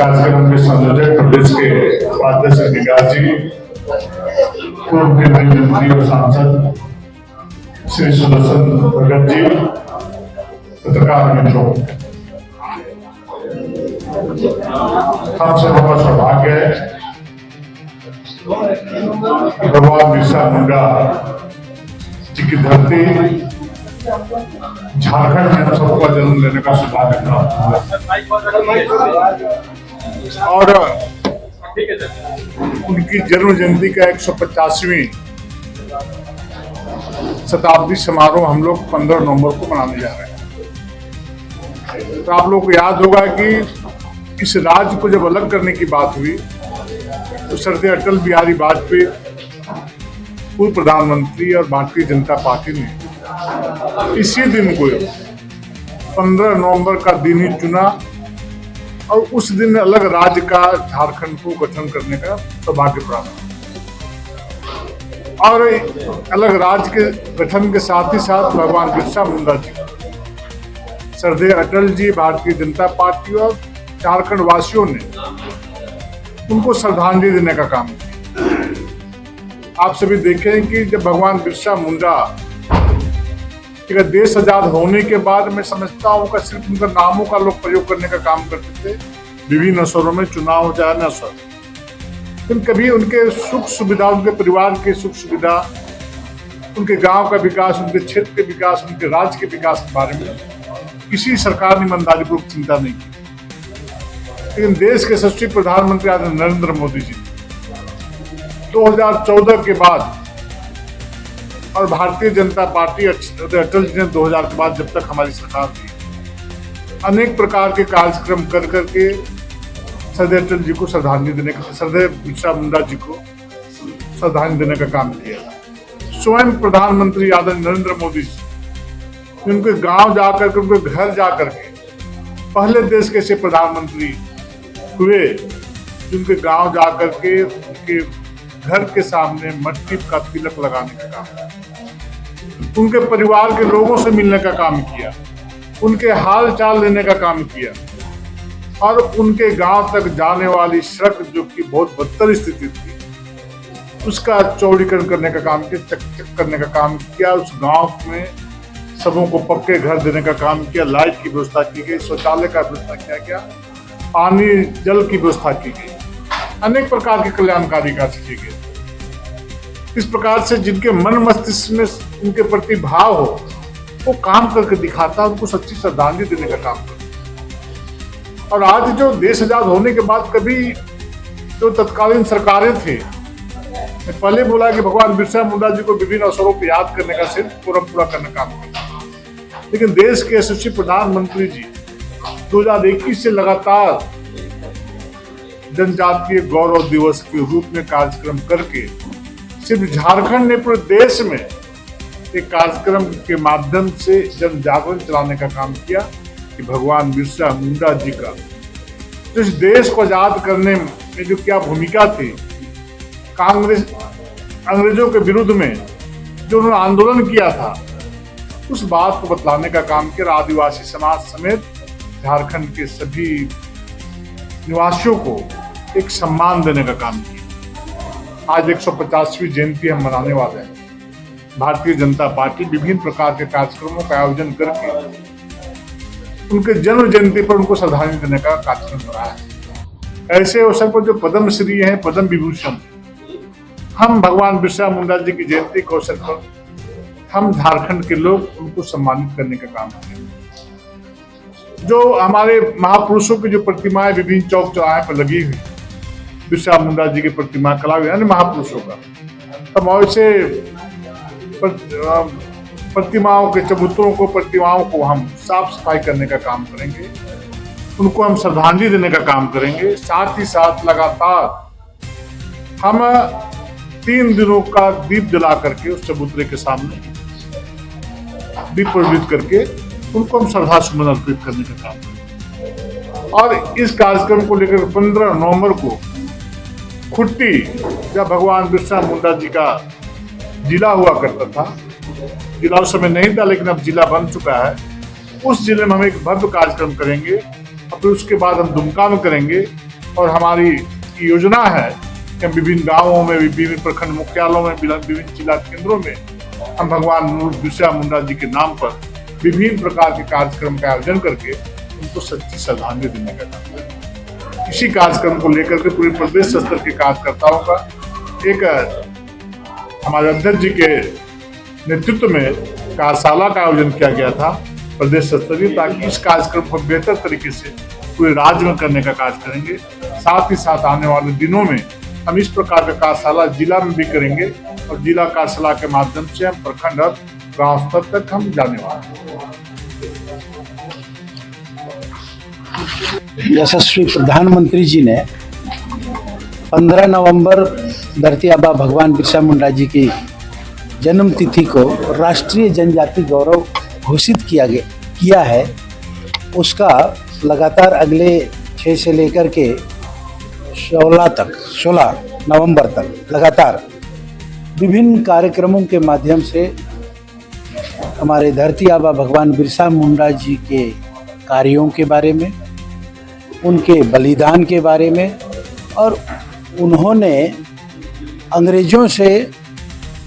कार्यक्रम के संयोजक प्रदेश के उपाध्यक्ष विकास जी, पूर्व केंद्रीय मंत्री और सांसद श्री सुदर्शन भगत जी, पत्रकार मित्रों, हम सबों का सौभाग्य है कि भगवान बिरसा मुंडा जी की धरती झारखंड में हम सबका जन्म लेने का सौभाग्य प्राप्त हुआ और उनकी जन्म जयंती का 150वीं शताब्दी समारोह हम लोग 15 नवंबर को मनाने जा रहे हैं। तो आप लोग को याद होगा कि इस राज्य को जब अलग करने की बात हुई तो श्रद्धेय अटल बिहारी वाजपेयी पूर्व प्रधानमंत्री और भारतीय जनता पार्टी ने इसी दिन को 15 नवंबर का दिन ही चुना और उस दिन अलग राज्य का झारखंड को गठन करने का सौभाग्य प्राप्त और अलग राज्य के गठन के साथ ही साथ भगवान बिरसा मुंडा जी, श्रद्धेय अटल जी, भारतीय जनता पार्टी और झारखंड वासियों ने उनको श्रद्धांजलि देने का काम किया। आप सभी देखें कि जब भगवान बिरसा मुंडा कि देश आजाद होने के बाद मैं समझता हूँ कि सिर्फ उनका नामों का लोग प्रयोग करने का काम करते थे, विभिन्न अवसरों में चुनाव हो जाए न अवसर, लेकिन कभी उनके सुख सुविधा, उनके परिवार की सुख सुविधा, उनके गांव का विकास, उनके क्षेत्र के विकास, उनके राज्य के विकास के बारे में किसी सरकार ने ईमानदारीपूर्वक चिंता नहीं की। लेकिन देश के यशस्वी प्रधानमंत्री आदरणीय नरेंद्र मोदी जी 2014 के बाद और भारतीय जनता पार्टी अटल जी ने 2000 के बाद जब तक हमारी सरकार थी, अनेक प्रकार के कार्यक्रम कर करके श्रद्धेय अटल जी को श्रद्धांजलि देने का, श्रद्धेय बिरसा मुंडा जी को श्रद्धांजलि देने का काम किया। स्वयं प्रधानमंत्री आदरणीय नरेंद्र मोदी जी उनके गांव जाकर के, उनके घर जाकर के पहले देश के ऐसे प्रधानमंत्री हुए जिनके गांव जाकर के उनके घर के सामने मट्टी का तिलक लगाने का काम, उनके परिवार के लोगों से मिलने का काम किया, उनके हाल चाल लेने का काम किया और उनके गांव तक जाने वाली सड़क जो कि बहुत बदतर स्थिति थी उसका चौड़ीकरण करने का काम किया, चक करने का काम किया। उस गांव में सबों को पक्के घर देने का काम किया, लाइट की व्यवस्था की गई, शौचालय का व्यवस्था किया गया, पानी जल की व्यवस्था की गई, अनेक प्रकार के कल्याणकारी कार्य किए गए। इस प्रकार से जिनके मन मस्तिष्क में उनके प्रति भाव हो वो काम करके दिखाता, उनको सच्ची श्रद्धांजलि देने का काम करता। और आज जो देश आजाद होने के बाद कभी जो तत्कालीन सरकारें थे, मैं पहले बोला कि भगवान बिरसा मुंडा जी को विभिन्न अवसरों पर याद करने का सिर्फ पूरा पूरा करने का काम करता, लेकिन देश के यशस्वी प्रधानमंत्री जी 2021 से लगातार जनजातीय गौरव दिवस के रूप में कार्यक्रम करके सिर्फ झारखंड ने पूरे देश में एक कार्यक्रम के माध्यम से जन जागरण चलाने का काम किया कि भगवान बिरसा मुंडा जी का तो इस देश को आजाद करने में जो क्या भूमिका थी, अंग्रेजों के विरुद्ध में जो उन्होंने आंदोलन किया था, उस बात को बतलाने का काम किया। आदिवासी समाज समेत झारखंड के सभी निवासियों को एक सम्मान देने का काम किया। आज 150वीं जयंती हम मनाने वाले हैं। भारतीय जनता पार्टी विभिन्न प्रकार के कार्यक्रमों का आयोजन करके उनके जन्म जयंती पर उनको श्रद्धांजलि देने का कार्यक्रम हो रहा है। ऐसे अवसर पर जो पद्म श्री हैं, पद्म विभूषण, हम भगवान बिरसा मुंडा जी की जयंती के अवसर पर हम झारखंड के लोग उनको सम्मानित करने का काम करें। जो हमारे महापुरुषों की जो प्रतिमाएं विभिन्न चौक चौराहे पर लगी हुई, बिरसा मुंडा जी की प्रतिमा, कला यानी महापुरुषों का, हम ऐसे प्रतिमाओं के चबूतरों को, प्रतिमाओं को हम साफ सफाई करने का काम करेंगे, उनको हम श्रद्धांजलि देने का काम करेंगे। साथ ही साथ लगातार हम 3 दिनों का दीप जला करके उस चबूतरे के सामने दीप प्रज्वलित करके उनको हम श्रद्धा सुमन अर्पित करने का काम करेंगे। और इस कार्यक्रम को लेकर 15 नवंबर को खुट्टी, जब भगवान बिरसा मुंडा जी का जिला हुआ करता था, जिला उस समय नहीं था लेकिन अब जिला बन चुका है, उस जिले में हम एक भव्य कार्यक्रम करेंगे और फिर उसके बाद हम दुमका में करेंगे और हमारी योजना है कि विभिन्न गांवों में, विभिन्न प्रखंड मुख्यालयों में, विभिन्न जिला केंद्रों में हम भगवान बिरसा मुंडा जी के नाम पर विभिन्न प्रकार के कार्यक्रम का आयोजन करके उनको सच्ची श्रद्धांजलि देने का काम है। इसी कार्यक्रम को लेकर के पूरे प्रदेश स्तर के कार्यकर्ताओं का एक हमारे अध्यक्ष जी के नेतृत्व में कार्यशाला का आयोजन किया गया था प्रदेश स्तरीय, ताकि इस कार्यक्रम को बेहतर तरीके से पूरे राज्य में करने का कार्य करेंगे। साथ ही साथ आने वाले दिनों में हम इस प्रकार का कार्यशाला जिला में भी करेंगे और जिला कार्यशाला के माध्यम से हम प्रखंड और गांव स्तर तक हम जाने वाले हैं। यशस्वी प्रधानमंत्री जी ने 15 नवंबर धरती आबा भगवान बिरसा मुंडा जी की जन्म तिथि को राष्ट्रीय जनजाति गौरव घोषित किया है। उसका लगातार अगले 6 से लेकर के 16 नवंबर तक लगातार विभिन्न कार्यक्रमों के माध्यम से हमारे धरती आबा भगवान बिरसा मुंडा जी के कार्यों के बारे में, उनके बलिदान के बारे में और उन्होंने अंग्रेजों से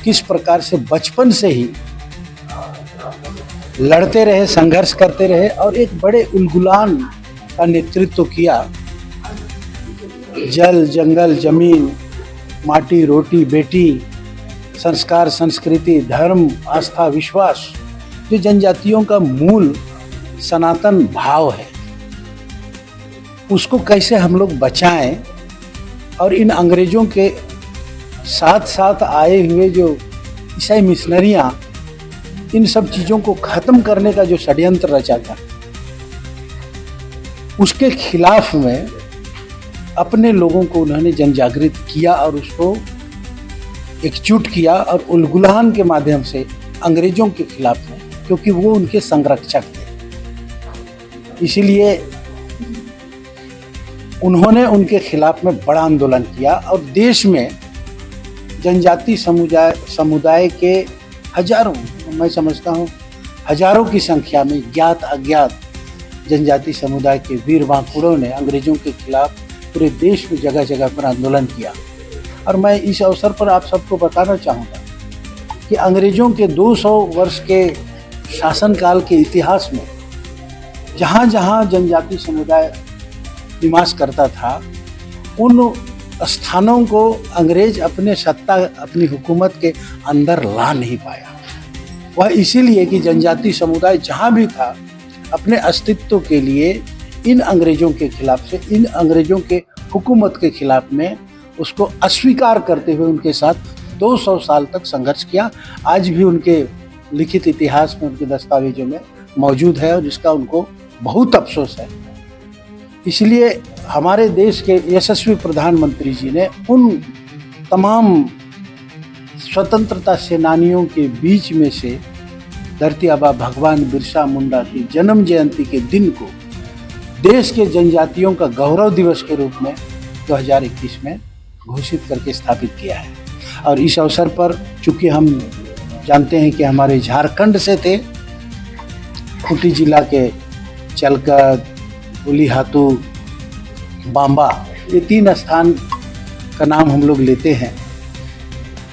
किस प्रकार से बचपन से ही लड़ते रहे, संघर्ष करते रहे और एक बड़े उलगुलान का नेतृत्व किया। जल, जंगल, जमीन, माटी, रोटी, बेटी, संस्कार, संस्कृति, धर्म, आस्था, विश्वास, जो जनजातियों का मूल सनातन भाव है, उसको कैसे हम लोग बचाएं और इन अंग्रेजों के साथ साथ आए हुए जो ईसाई मिशनरियाँ, इन सब चीज़ों को ख़त्म करने का जो षड्यंत्र रचा था, उसके खिलाफ में अपने लोगों को उन्होंने जनजागृत किया और उसको एकजुट किया और उलगुलान के माध्यम से अंग्रेजों के खिलाफ में, क्योंकि वो उनके संरक्षक थे, इसीलिए उन्होंने उनके खिलाफ में बड़ा आंदोलन किया और देश में जनजाति समुदाय के हजारों, मैं समझता हूँ हजारों की संख्या में ज्ञात अज्ञात जनजाति समुदाय के वीर बांकुड़ों ने अंग्रेजों के खिलाफ पूरे देश में जगह जगह पर आंदोलन किया। और मैं इस अवसर पर आप सबको बताना चाहूँगा कि अंग्रेजों के 200 वर्ष के शासनकाल के इतिहास में जहाँ जहाँ जनजाति समुदाय निवास करता था, उन स्थानों को अंग्रेज अपने सत्ता, अपनी हुकूमत के अंदर ला नहीं पाया। वह इसीलिए कि जनजाति समुदाय जहाँ भी था, अपने अस्तित्व के लिए इन अंग्रेजों के खिलाफ से, इन अंग्रेजों के हुकूमत के खिलाफ में उसको अस्वीकार करते हुए उनके साथ 200 साल तक संघर्ष किया। आज भी उनके लिखित इतिहास में, उनके दस्तावेजों में मौजूद है और जिसका उनको बहुत अफसोस है। इसलिए हमारे देश के यशस्वी प्रधानमंत्री जी ने उन तमाम स्वतंत्रता सेनानियों के बीच में से धरती आबा भगवान बिरसा मुंडा की जन्म जयंती के दिन को देश के जनजातियों का गौरव दिवस के रूप में 2021 में घोषित करके स्थापित किया है। और इस अवसर पर चूँकि हम जानते हैं कि हमारे झारखंड से थे, खूंटी जिला के चलकद, उलीहातू, बांबा, ये 3 स्थान का नाम हम लोग लेते हैं।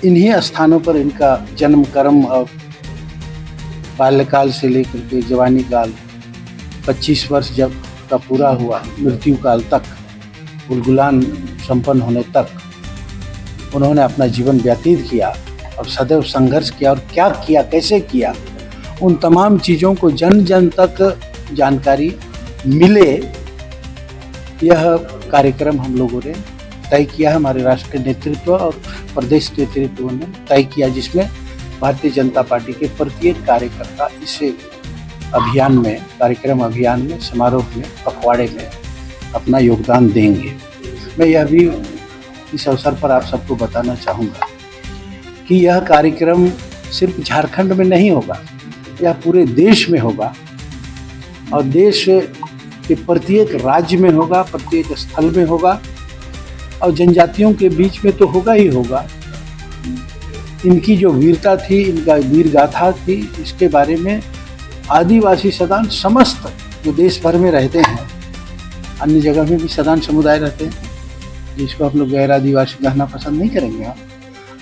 इन्हीं स्थानों पर इनका जन्म कर्म और बाल्यकाल से लेकर के जवानी काल 25 वर्ष जब का पूरा हुआ, मृत्यु काल तक, उलगुलान संपन्न होने तक उन्होंने अपना जीवन व्यतीत किया और सदैव संघर्ष किया। और क्या किया, कैसे किया, उन तमाम चीज़ों को जन जन तक जानकारी मिले, यह कार्यक्रम हम लोगों ने तय किया है। हमारे राष्ट्रीय नेतृत्व और प्रदेश नेतृत्व ने तय किया, जिसमें भारतीय जनता पार्टी के प्रत्येक कार्यकर्ता इस अभियान में, कार्यक्रम अभियान में, समारोह में, पखवाड़े में अपना योगदान देंगे। मैं यह भी इस अवसर पर आप सबको बताना चाहूँगा कि यह कार्यक्रम सिर्फ झारखंड में नहीं होगा, यह पूरे देश में होगा और देश के प्रत्येक राज्य में होगा, प्रत्येक स्थल में होगा और जनजातियों के बीच में तो होगा ही होगा। इनकी जो वीरता थी, इनका वीर गाथा थी, इसके बारे में आदिवासी सदान समस्त जो देश भर में रहते हैं, अन्य जगह में भी सदान समुदाय रहते हैं, जिसको हम लोग गैर आदिवासी कहना पसंद नहीं करेंगे। हम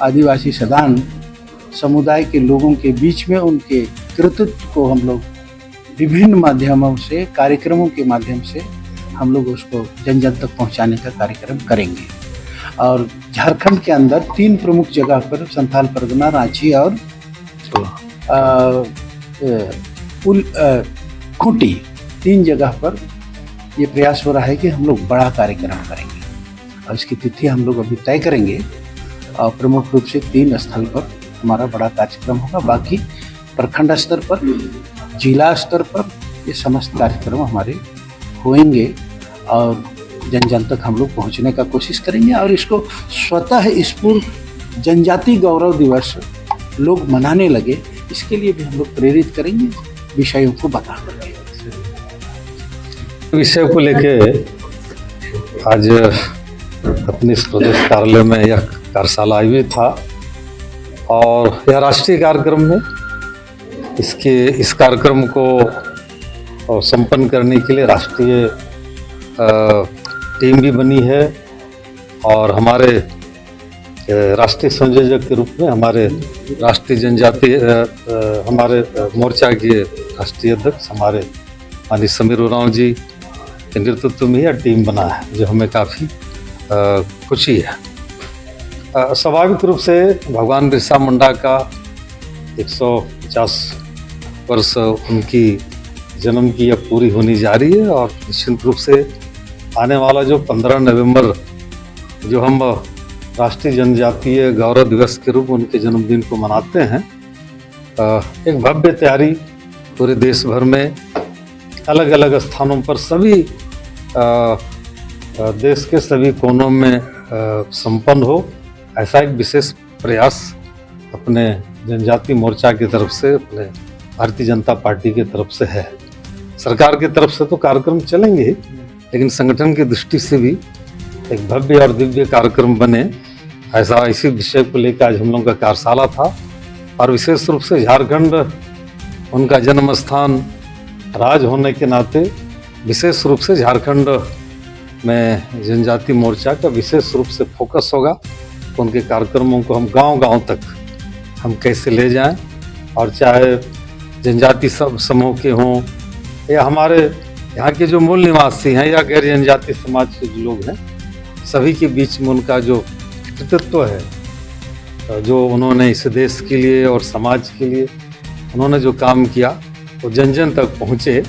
आदिवासी सदान समुदाय के लोगों के बीच में उनके कृतित्व को हम लोग विभिन्न माध्यमों से, कार्यक्रमों के माध्यम से हम लोग उसको जन जन तक पहुंचाने का कार्यक्रम करेंगे। और झारखंड के अंदर 3 प्रमुख जगह पर, संथाल परगना, रांची और खूंटी, 3 जगह पर ये प्रयास हो रहा है कि हम लोग बड़ा कार्यक्रम करेंगे और इसकी तिथि हम लोग अभी तय करेंगे। और प्रमुख रूप से 3 स्थल पर हमारा बड़ा कार्यक्रम होगा। बाकी प्रखंड स्तर पर, जिला स्तर पर ये समस्त कार्यक्रम हमारे होंगे और जन जन तक हम लोग पहुंचने का कोशिश करेंगे। और इसको स्वतः स्फूर्त जनजाति गौरव दिवस लोग मनाने लगे, इसके लिए भी हम लोग प्रेरित करेंगे विषयों को बता करके। विषय को लेके आज अपने प्रदेश कार्यालय में यह कार्यशाला आयोजित था और यह राष्ट्रीय कार्यक्रम में इस कार्यक्रम को संपन्न करने के लिए राष्ट्रीय टीम भी बनी है और हमारे राष्ट्रीय संयोजक के रूप में हमारे राष्ट्रीय जनजातीय हमारे मोर्चा के राष्ट्रीय अध्यक्ष हमारे माननीय समीर उरांव जी के नेतृत्व में यह टीम बना है, जो हमें काफ़ी खुशी है। स्वाभाविक रूप से भगवान बिरसा मुंडा का 150 वर्ष उनकी जन्म की अब पूरी होनी जा रही है और निश्चित रूप से आने वाला जो 15 नवंबर जो हम राष्ट्रीय जनजातीय गौरव दिवस के रूप में उनके जन्मदिन को मनाते हैं, एक भव्य तैयारी पूरे देश भर में अलग अलग स्थानों पर सभी देश के सभी कोनों में संपन्न हो, ऐसा एक विशेष प्रयास अपने जनजातीय मोर्चा की तरफ से, अपने भारतीय जनता पार्टी की तरफ से है। सरकार की तरफ से तो कार्यक्रम चलेंगे, लेकिन संगठन की दृष्टि से भी एक भव्य और दिव्य कार्यक्रम बने, ऐसा इसी विषय को लेकर आज हम लोगों का कार्यशाला था। और विशेष रूप से झारखंड उनका जन्म स्थान राज्य होने के नाते विशेष रूप से झारखंड में जनजातीय मोर्चा का विशेष रूप से फोकस होगा। उनके कार्यक्रमों को हम गांव-गांव तक हम कैसे ले जाएं, और चाहे जनजाति समूह के हों या हमारे यहाँ के जो मूल निवासी हैं या गैर जनजातीय समाज के जो लोग हैं, सभी के बीच में उनका जो कृतित्व है, जो उन्होंने इस देश के लिए और समाज के लिए उन्होंने जो काम किया, वो जन जन तक पहुँचे।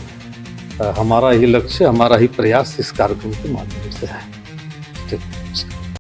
हमारा ही लक्ष्य, हमारा ही प्रयास इस कार्यक्रम के माध्यम से है। ठीक।